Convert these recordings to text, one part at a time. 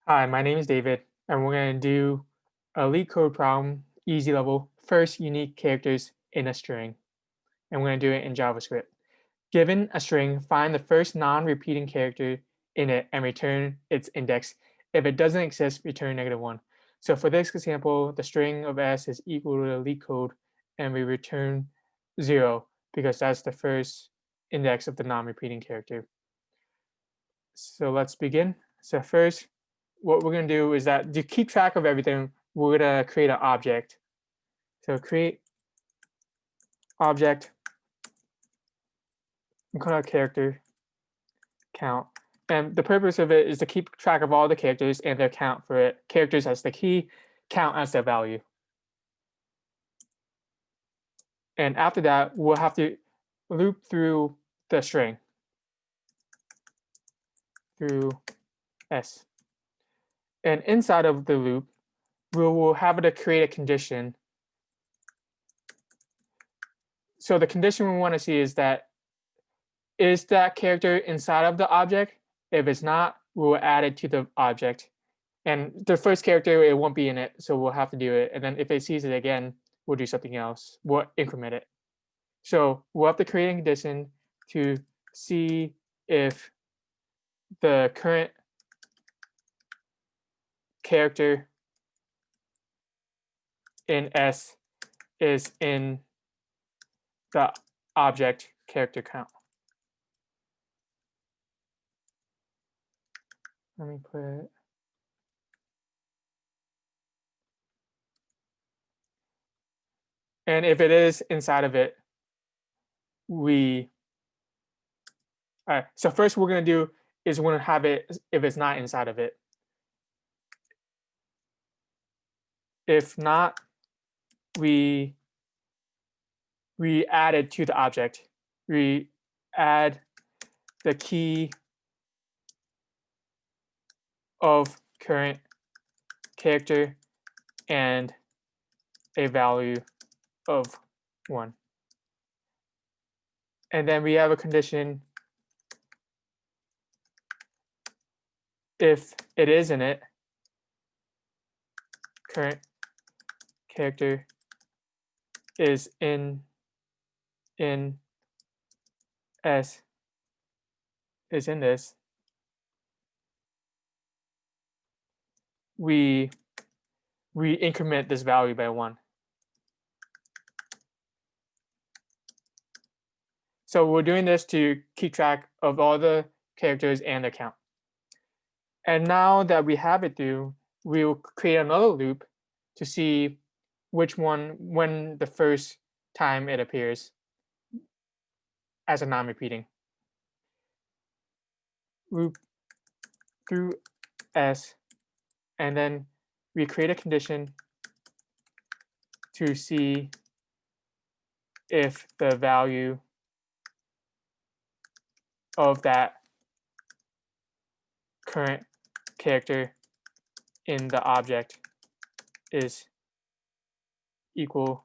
Hi, my name is David, and we're going to do a LeetCode problem, easy level, first unique characters in a string. And we're going to do it in JavaScript. Given a string, find the first non-repeating character in it and return its index. If it doesn't exist, return -1. So for this example, the string of s is equal to the LeetCode, and we return 0 because that's the first index of the non-repeating character. So let's begin. So first, what we're going to do is that to keep track of everything, we're going to create an object. So create object, and call it character count. And the purpose of it is to keep track of all the characters and their count for it. Characters as the key, count as the value. And after that, we'll have to loop through the string through s. And inside of the loop, we will have it to create a condition. So the condition we want to see is that character inside of the object? If it's not, we'll add it to the object. And the first character, it won't be in it, so we'll have to do it. And then if it sees it again, we'll do something else. We'll increment it. So we'll have to create a condition to see if the current character in S is in the object character count. Let me put it. And if it is inside of it, so first we're going to do is we're going to have it if it's not inside of it. If not, we add it to the object. We add the key of current character and a value of 1. And then we have a condition if it is in it, current character is in S is in this, we increment this value by 1. So we're doing this to keep track of all the characters and their count. And now that we have it through, we will create another loop to see which one, when the first time it appears as a non-repeating. Loop through S, and then we create a condition to see if the value of that current character in the object is equal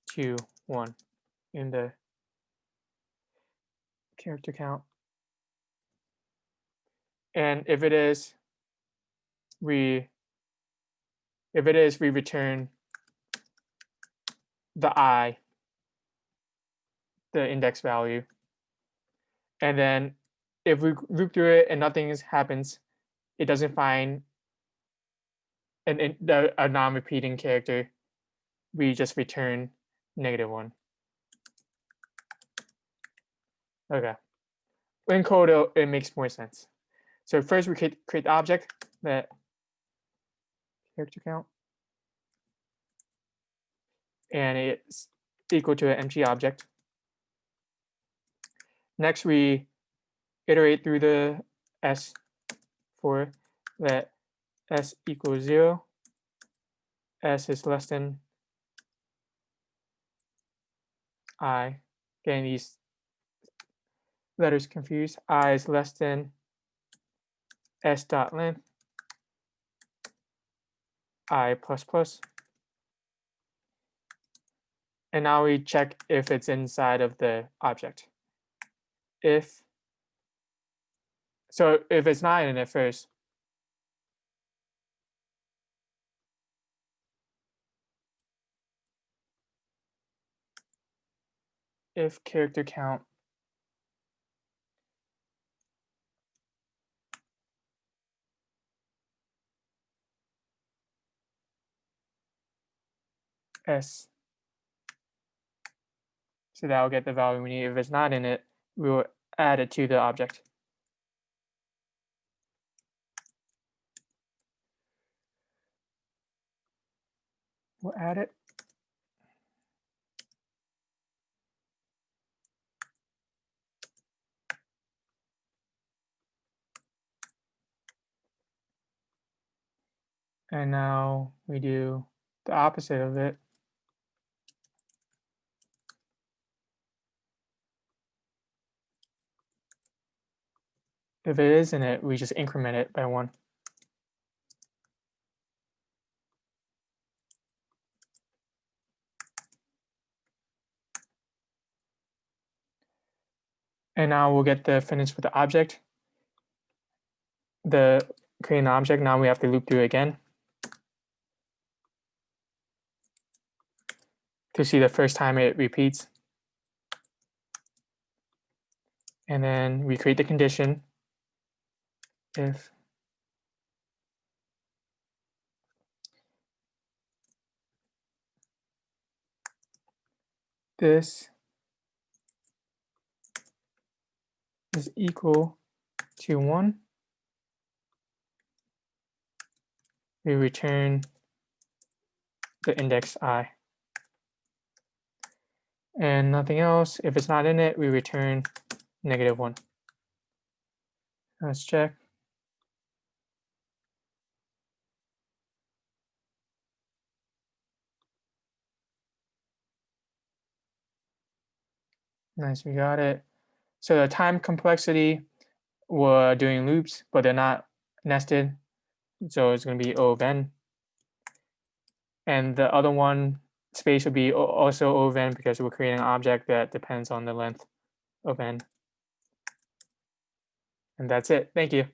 to 1 in the character count. And if it is, we return the index value. And then if we loop through it and nothing happens, it doesn't find a non-repeating character, we just return -1. Okay. In code, it makes more sense. So first we create the object that character count, and it's equal to an empty object. Next, we iterate through the S for that S equals 0, S is less than I. Getting these letters confused. I is less than S dot length, I plus plus. And now we check if it's inside of the object. If it's not in it first, if character count s. So that will get the value we need. If it's not in it, we will add it to the object. We'll add it. And now we do the opposite of it. If it is in it, we just increment it by 1. And now we'll get the finish with the object. Create an object, now we have to loop through it again to see the first time it repeats. And then we create the condition if this is equal to 1, we return the index I. And nothing else. If it's not in it, we return -1. Let's check. Nice, we got it. So the time complexity, we're doing loops, but they're not nested. So it's going to be O of n. And the other one, space, would be also O of n because we're creating an object that depends on the length of n. And that's it. Thank you.